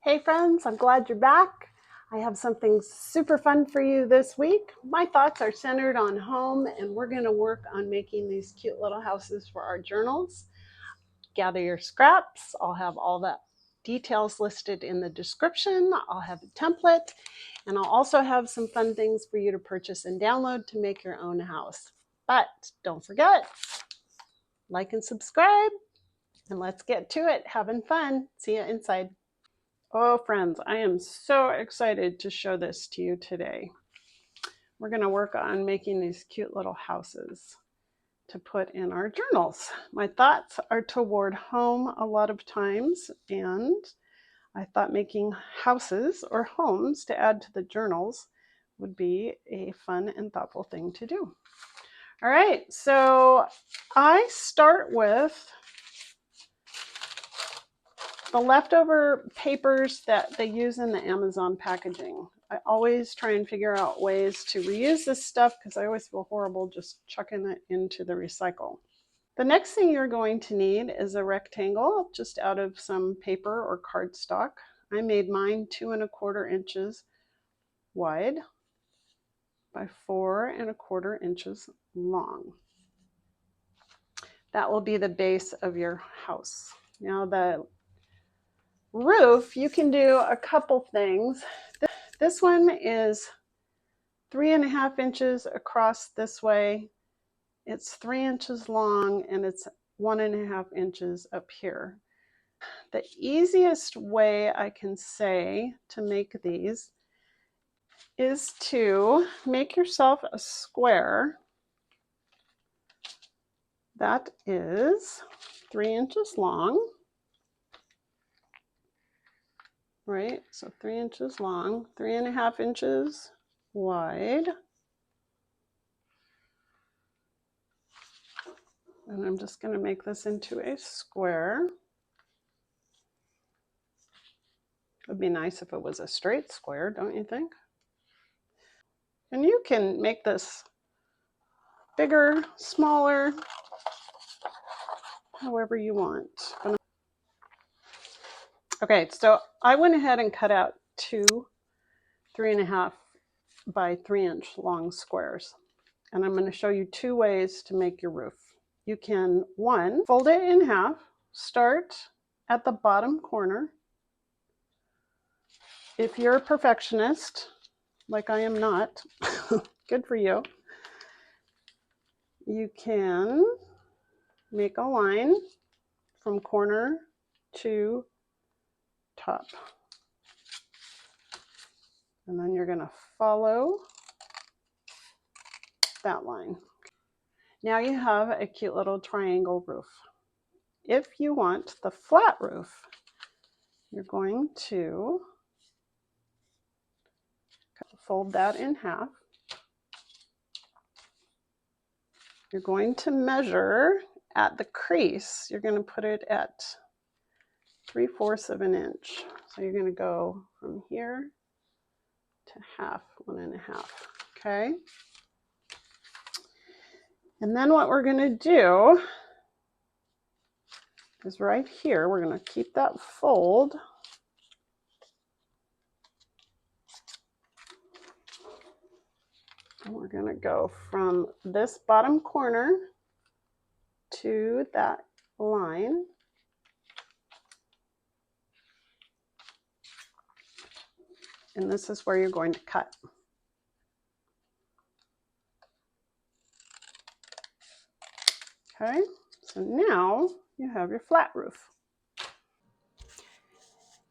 Hey friends, I'm glad you're back. I have something super fun for you this week. My thoughts are centered on home, and we're going to work on making these cute little houses for our journals. Gather your scraps. I'll have all the details listed in the description. I'll have a template, and I'll also have some fun things for you to purchase and download to make your own house. But don't forget, like and subscribe, and let's get to it. Having fun. See you inside. Oh, friends, I am so excited to show this to you today. We're going to work on making these cute little houses to put in our journals. My thoughts are toward home a lot of times, and I thought making houses or homes to add to the journals would be a fun and thoughtful thing to do. All right, so I start with the leftover papers that they use in the Amazon packaging. I always try and figure out ways to reuse this stuff because I always feel horrible just chucking it into the recycle. The next thing you're going to need is a rectangle just out of some paper or cardstock. I made mine 2¼ inches wide by 4¼ inches long. That will be the base of your house. Now the roof, you can do a couple things. This one is 3½ inches across this way. It's 3 inches long and it's 1½ inches up here. The easiest way I can say to make these is to make yourself a square that is 3 inches long. Right, so 3 inches long, 3½ inches wide. And I'm just going to make this into a square. It would be nice if it was a straight square, don't you think? And you can make this bigger, smaller, however you want. Okay, so I went ahead and cut out two 3½ by 3 inch long squares. And I'm going to show you two ways to make your roof. You can, one, fold it in half, start at the bottom corner. If you're a perfectionist, like I am not, good for you, you can make a line from corner to top. And then you're going to follow that line. Now you have a cute little triangle roof. If you want the flat roof, you're going to fold that in half. You're going to measure at the crease. You're going to put it at 3/4 of an inch. So you're going to go from here to half, 1½. Okay. And then what we're going to do is right here, we're going to keep that fold. And we're going to go from this bottom corner to that line. And this is where you're going to cut. Okay, so now you have your flat roof.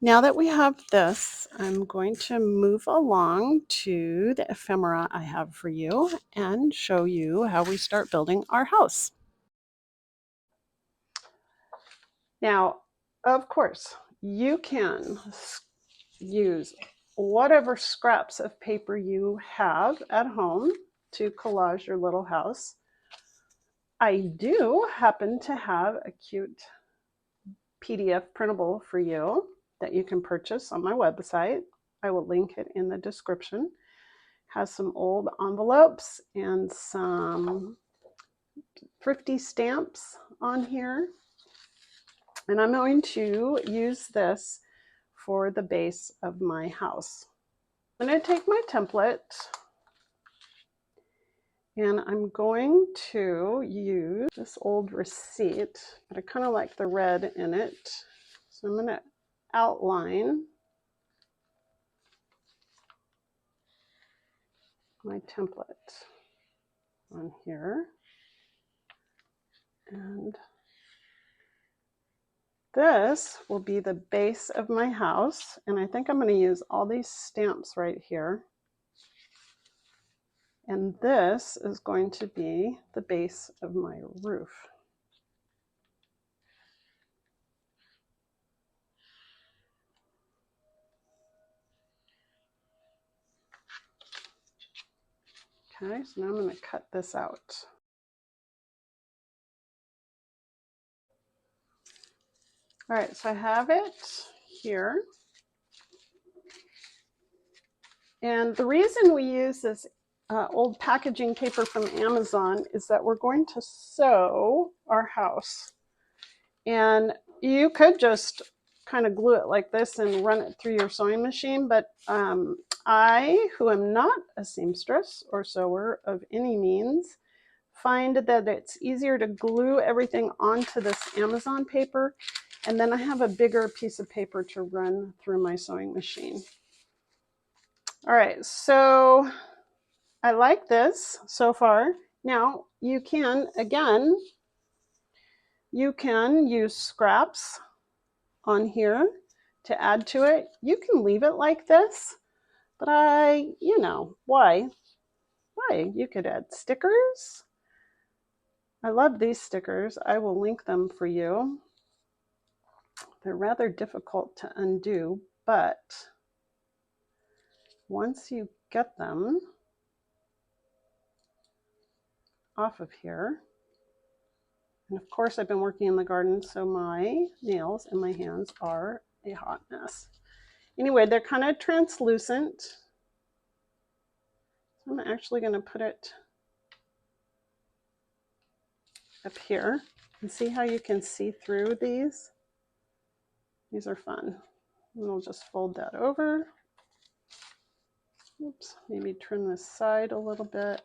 Now that we have this, I'm going to move along to the ephemera I have for you and show you how we start building our house. Now, of course, you can use whatever scraps of paper you have at home to collage your little house. I do happen to have a cute PDF printable for you that you can purchase on my website. I will link it in the description. It has some old envelopes and some thrifty stamps on here. And I'm going to use this for the base of my house. I'm going to take my template and I'm going to use this old receipt, but I kind of like the red in it. So I'm going to outline my template on here. And this will be the base of my house. And I think I'm going to use all these stamps right here. And this is going to be the base of my roof. Okay, so now I'm going to cut this out. All right, so I have it here. And the reason we use this old packaging paper from Amazon is that we're going to sew our house. And you could just kind of glue it like this and run it through your sewing machine, but I, who am not a seamstress or sewer of any means, find that it's easier to glue everything onto this Amazon paper, and then I have a bigger piece of paper to run through my sewing machine. All right, so I like this so far. Now you can, again, you can use scraps on here to add to it. You can leave it like this, but why? You could add stickers. I love these stickers. I will link them for you. They're rather difficult to undo, but once you get them off of here, and of course I've been working in the garden, so my nails and my hands are a hot mess. Anyway, they're kind of translucent. So I'm actually going to put it up here and see how you can see through these. These are fun. And I'll just fold that over. Oops, maybe trim this side a little bit.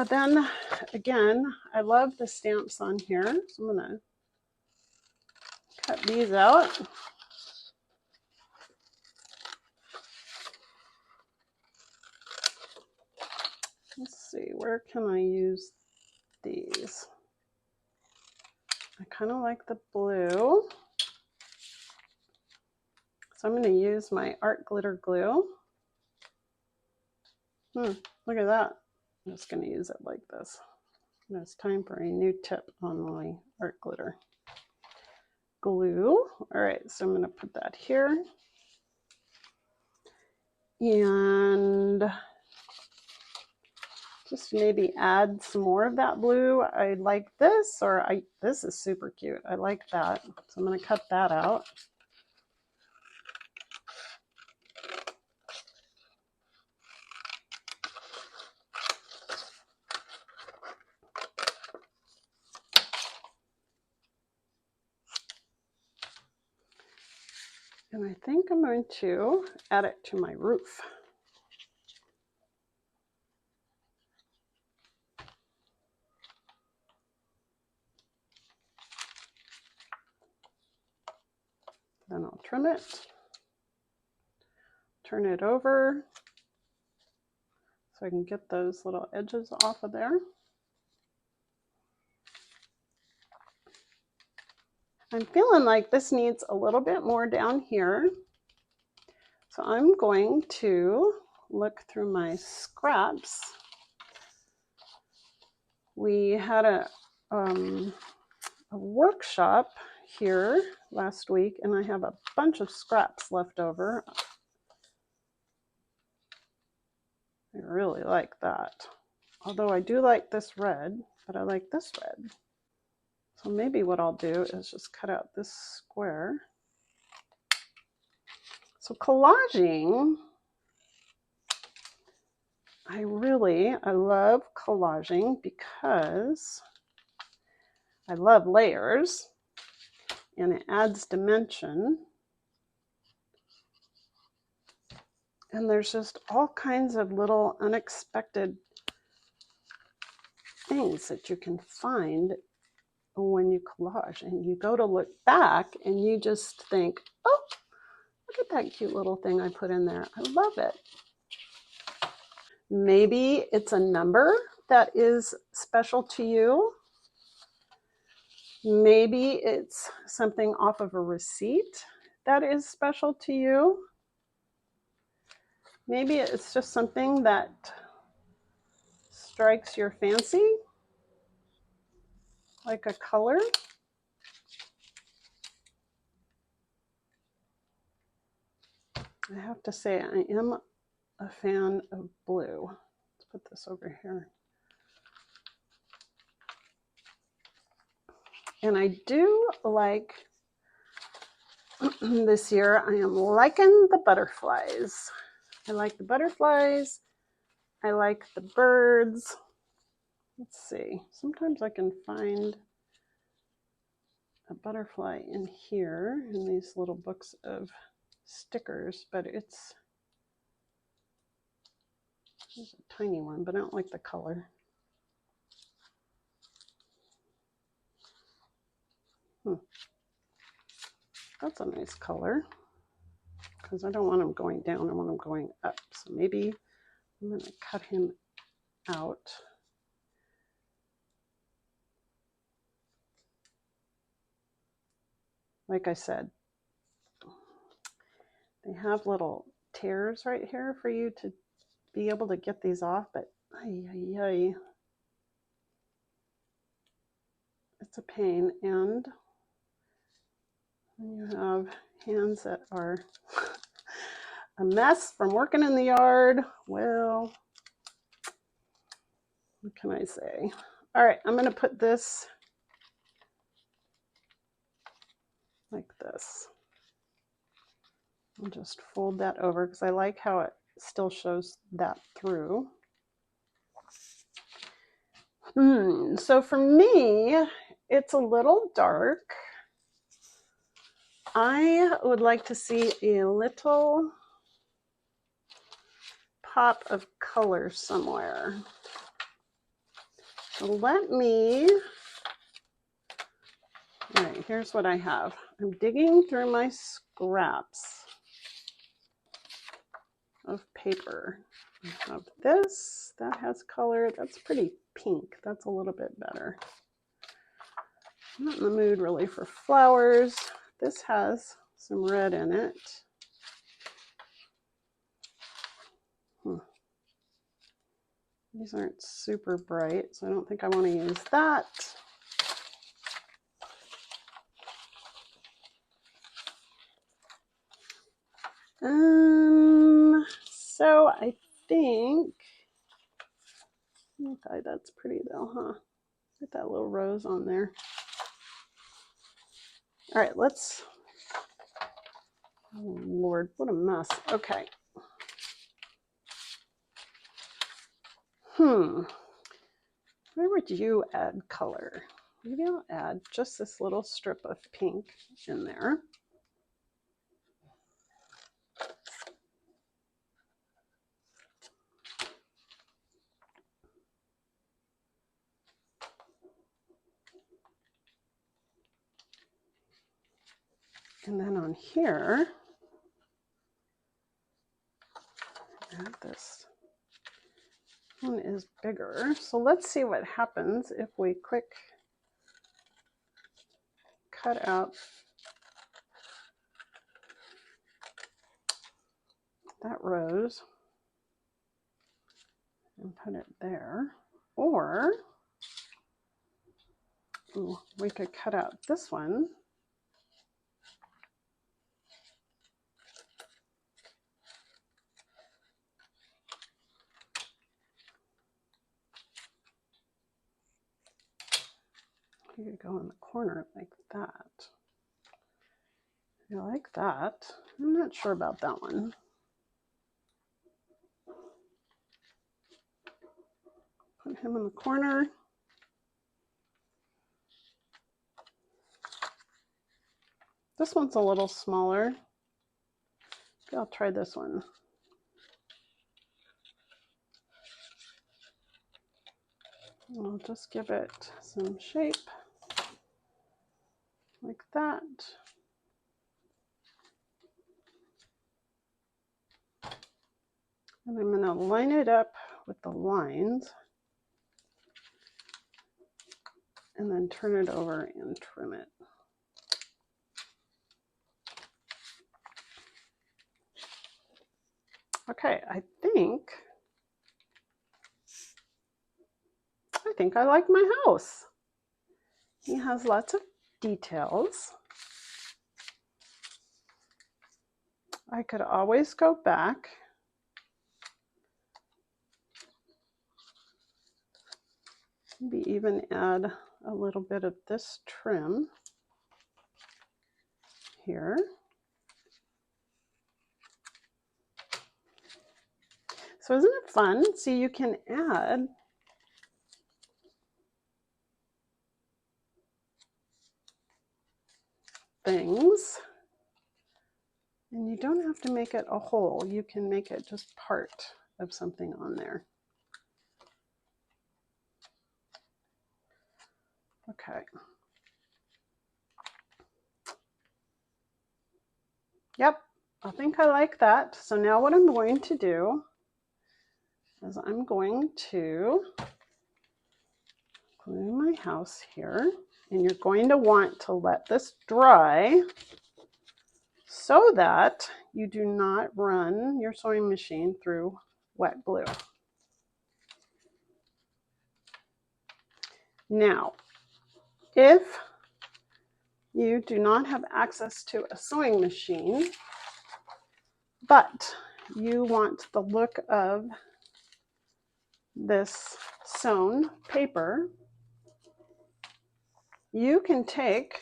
Then again, I love the stamps on here, so I'm gonna cut these out. Let's see, where can I use these? I kind of like the blue. So I'm going to use my art glitter glue. Look at that. I'm just going to use it like this. And it's time for a new tip on my art glitter glue. All right, so I'm going to put that here. And just maybe add some more of that blue. I like this, this is super cute. I like that. So I'm going to cut that out. And I think I'm going to add it to my roof. Then I'll trim it, turn it over so I can get those little edges off of there. I'm feeling like this needs a little bit more down here. So I'm going to look through my scraps. We had a workshop here last week, and I have a bunch of scraps left over. I really like that. Although I do like this red, but I like this red. So maybe what I'll do is just cut out this square. So collaging, I love collaging because I love layers, and it adds dimension. And there's just all kinds of little unexpected things that you can find when you collage, and you go to look back and you just think, oh, look at that cute little thing I put in there. I love it. Maybe it's a number that is special to you. Maybe it's something off of a receipt that is special to you. Maybe it's just something that strikes your fancy, like a color. I have to say, I am a fan of blue. Let's put this over here. And I do like, this year, I am liking the butterflies. I like the butterflies. I like the birds. Let's see. Sometimes I can find a butterfly in here in these little books of stickers, but it's a tiny one, but I don't like the color. That's a nice color, because I don't want him going down, I want him going up. So maybe I'm going to cut him out. Like I said, they have little tears right here for you to be able to get these off, but it's a pain. And you have hands that are a mess from working in the yard. Well, what can I say? All right, I'm going to put this like this. I'll just fold that over because I like how it still shows that through. So for me, it's a little dark. I would like to see a little pop of color somewhere. So let me, all right, here's what I have. I'm digging through my scraps of paper. I have this, that has color. That's pretty pink. That's a little bit better. I'm not in the mood really for flowers. This has some red in it. These aren't super bright, so I don't think I want to use that. So I think, okay, that's pretty though, huh? Get that little rose on there. All right, let's, oh Lord, what a mess. Okay. Where would you add color? Maybe I'll add just this little strip of pink in there. And then on here, add this. One is bigger. So let's see what happens if we quick cut out that rose and put it there. Or we could cut out this one. You could go in the corner like that. I like that. I'm not sure about that one. Put him in the corner. This one's a little smaller. I'll try this one. I'll just give it some shape like that. And I'm going to line it up with the lines and then turn it over and trim it. Okay, I think I like my house. He has lots of details. I could always go back maybe even add a little bit of this trim here. So isn't it fun? See, you can add things and you don't have to make it a whole. You can make it just part of something on there. Okay. Yep, I think I like that. So now what I'm going to do is I'm going to glue my house here, and you're going to want to let this dry so that you do not run your sewing machine through wet glue. Now, if you do not have access to a sewing machine, but you want the look of this sewn paper, you can take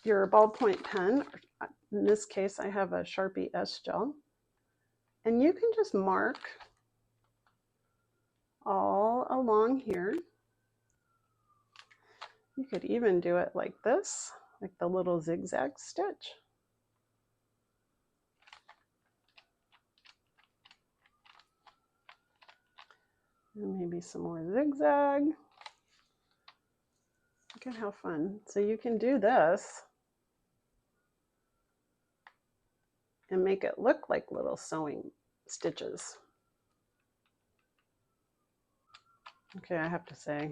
your ballpoint pen, in this case I have a Sharpie S-Gel, and you can just mark all along here. You could even do it like this, like the little zigzag stitch. And maybe some more zigzag. Look at how fun. So you can do this and make it look like little sewing stitches. Okay, I have to say,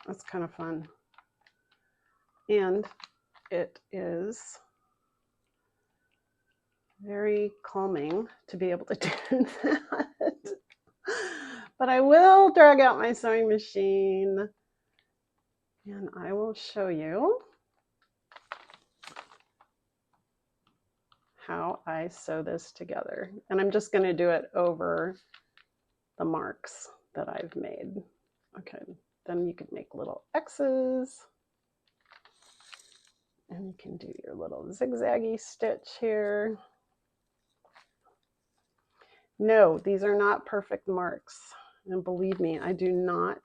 that's kind of fun. And it is very calming to be able to do that. But I will drag out my sewing machine and I will show you how I sew this together. And I'm just going to do it over the marks that I've made. Okay, then you can make little X's and you can do your little zigzaggy stitch here. No, these are not perfect marks. And believe me, I do not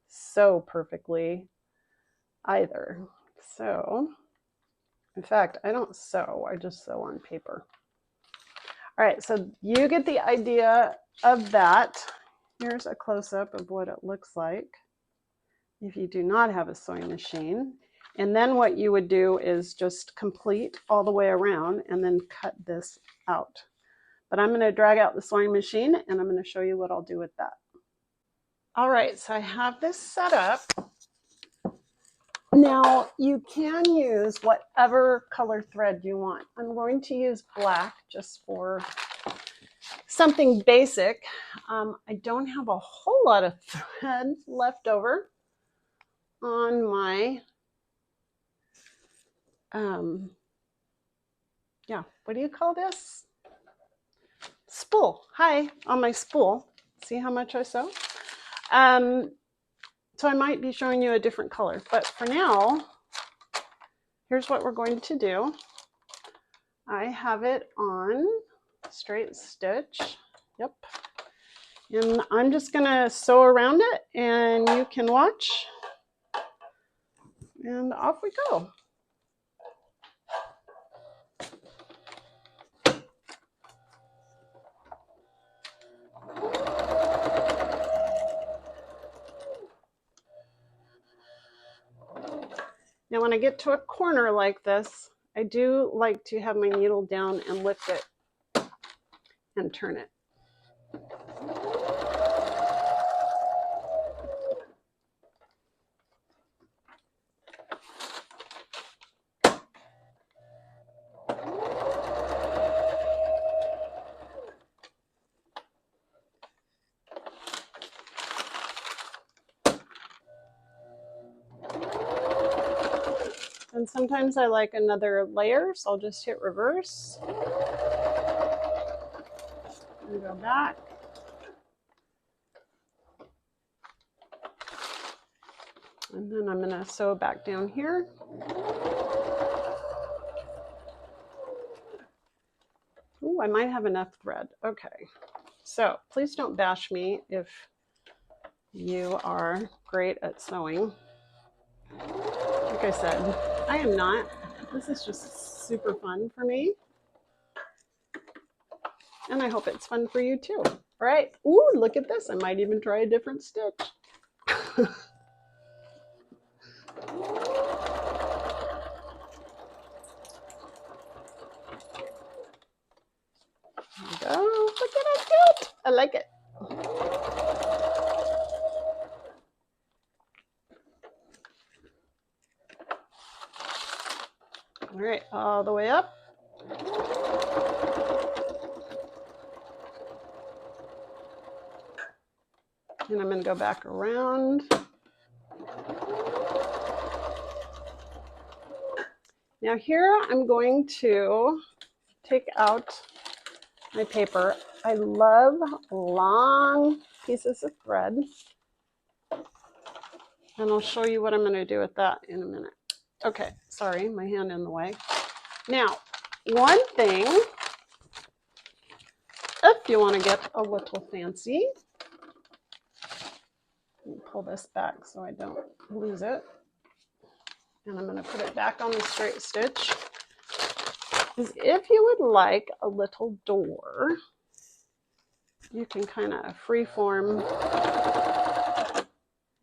sew perfectly either. So, in fact, I don't sew, I just sew on paper. All right, so you get the idea of that. Here's a close-up of what it looks like if you do not have a sewing machine. And then what you would do is just complete all the way around and then cut this out. But I'm going to drag out the sewing machine and I'm going to show you what I'll do with that. All right, so I have this set up. Now you can use whatever color thread you want. I'm going to use black just for something basic. I don't have a whole lot of thread left over on my, what do you call this? Spool. Hi, on my spool. See how much I sew? So I might be showing you a different color, but for now, here's what we're going to do. I have it on straight stitch. Yep. And I'm just gonna sew around it and you can watch. And off we go. Now when I get to a corner like this, I do like to have my needle down and lift it and turn it. And sometimes I like another layer, so I'll just hit reverse and go back. And then I'm going to sew back down here. Ooh, I might have enough thread. Okay, so please don't bash me if you are great at sewing. Like I said, I am not. This is just super fun for me. And I hope it's fun for you too. All right. Ooh, look at this. I might even try a different stitch. There we go. Look at how cute. I like it. All right, all the way up. And I'm going to go back around. Now here I'm going to take out my paper. I love long pieces of thread. And I'll show you what I'm going to do with that in a minute. Okay, sorry, my hand in the way. Now, one thing, if you want to get a little fancy, let me pull this back so I don't lose it. And I'm going to put it back on the straight stitch. Is if you would like a little door, you can kind of freeform.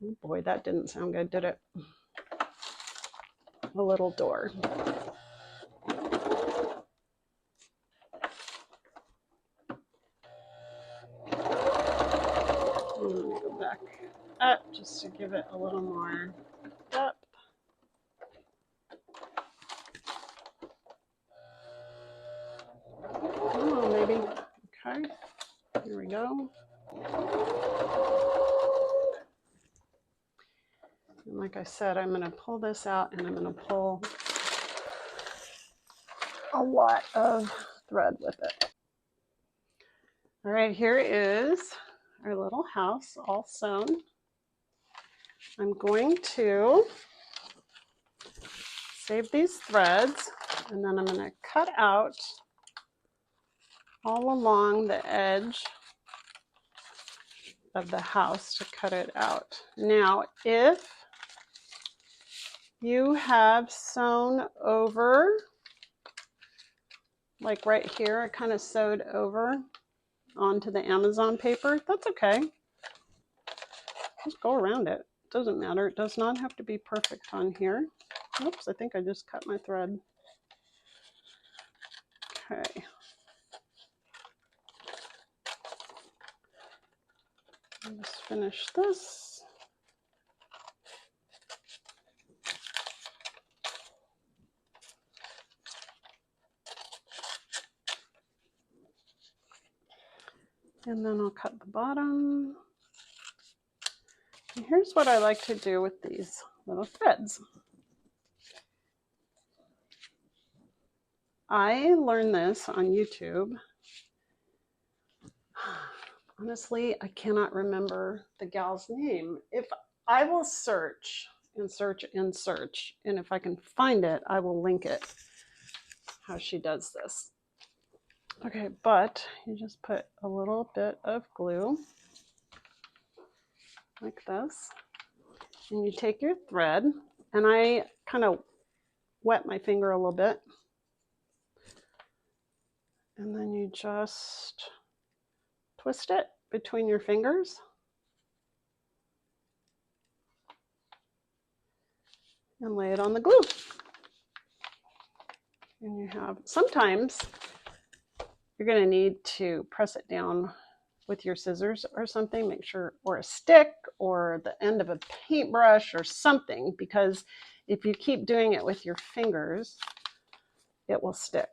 Oh boy, that didn't sound good, did it? A little door. I'm going to go back up just to give it a little more depth. Oh, maybe. Okay, here we go. And like I said, I'm going to pull this out and I'm going to pull a lot of thread with it. All right, here is our little house all sewn. I'm going to save these threads and then I'm going to cut out all along the edge of the house to cut it out. Now, if you have sewn over, like right here, I kind of sewed over onto the Amazon paper, that's okay. Just go around it. Doesn't matter. It does not have to be perfect on here. Oops, I think I just cut my thread. Okay. Let's finish this. And then I'll cut the bottom. And here's what I like to do with these little threads. I learned this on YouTube. Honestly, I cannot remember the gal's name. If I will search and search and search, and if I can find it, I will link it, how she does this. Okay, but you just put a little bit of glue like this, and you take your thread, and I kind of wet my finger a little bit, and then you just twist it between your fingers. and lay it on the glue. And you have, sometimes you're going to need to press it down with your scissors or something, make sure, or a stick or the end of a paintbrush or something, because if you keep doing it with your fingers, it will stick.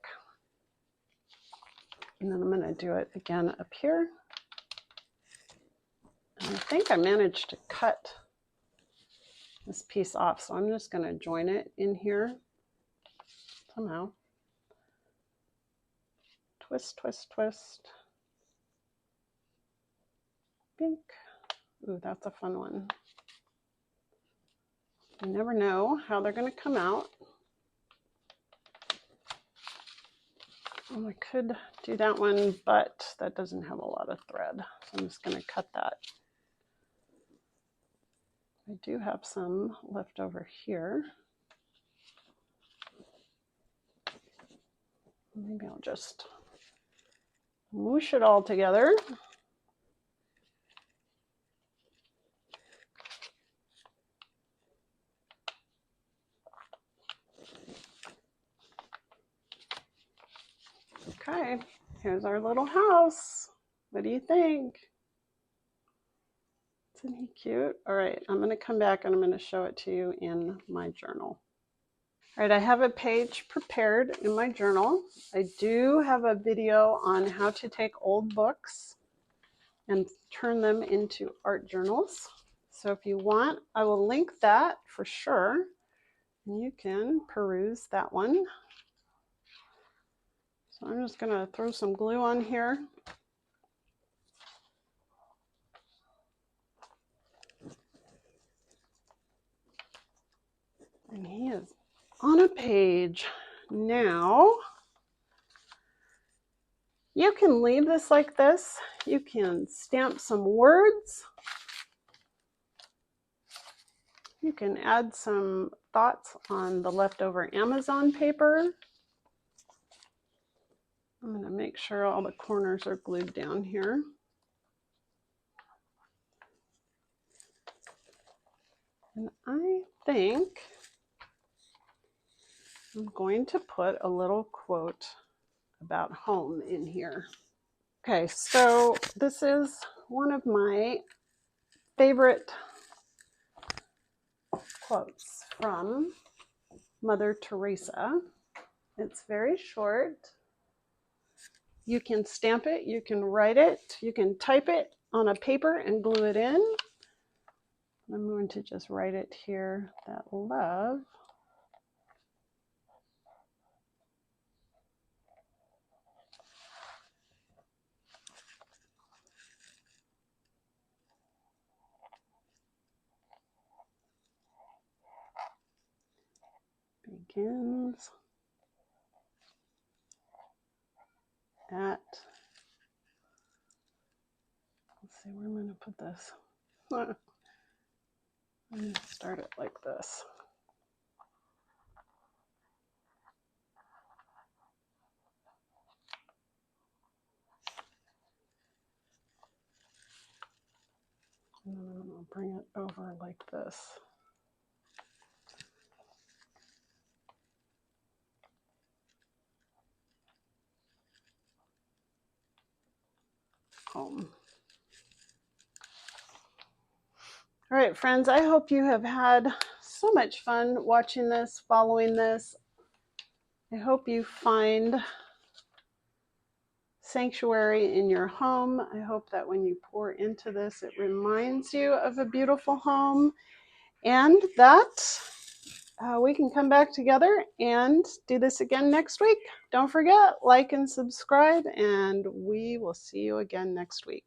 And then I'm going to do it again up here. And I think I managed to cut this piece off, so I'm just going to join it in here somehow. Twist, twist, twist. Bink. Ooh, that's a fun one. You never know how they're going to come out. I could do that one, but that doesn't have a lot of thread, so I'm just going to cut that. I do have some left over here. Maybe I'll just whoosh it all together. Okay, here's our little house. What do you think? Isn't he cute? All right, I'm going to come back and I'm going to show it to you in my journal. All right, I have a page prepared in my journal. I do have a video on how to take old books and turn them into art journals. So if you want, I will link that for sure. You can peruse that one. So I'm just going to throw some glue on here. And he is on a page. Now, you can leave this like this. You can stamp some words. You can add some thoughts on the leftover Amazon paper. I'm going to make sure all the corners are glued down here. And I think I'm going to put a little quote about home in here. Okay, so this is one of my favorite quotes from Mother Teresa. It's very short. You can stamp it, you can write it, you can type it on a paper and glue it in. I'm going to just write it here, that love begins at, let's see where I'm going to put this. I'm going to start it like this. And then I'm going to bring it over like this. Home. All right, friends, I hope you have had so much fun watching this, following this. I hope you find sanctuary in your home. I hope that when you pour into this, it reminds you of a beautiful home, and that we can come back together and do this again next week. Don't forget, like and subscribe, and we will see you again next week.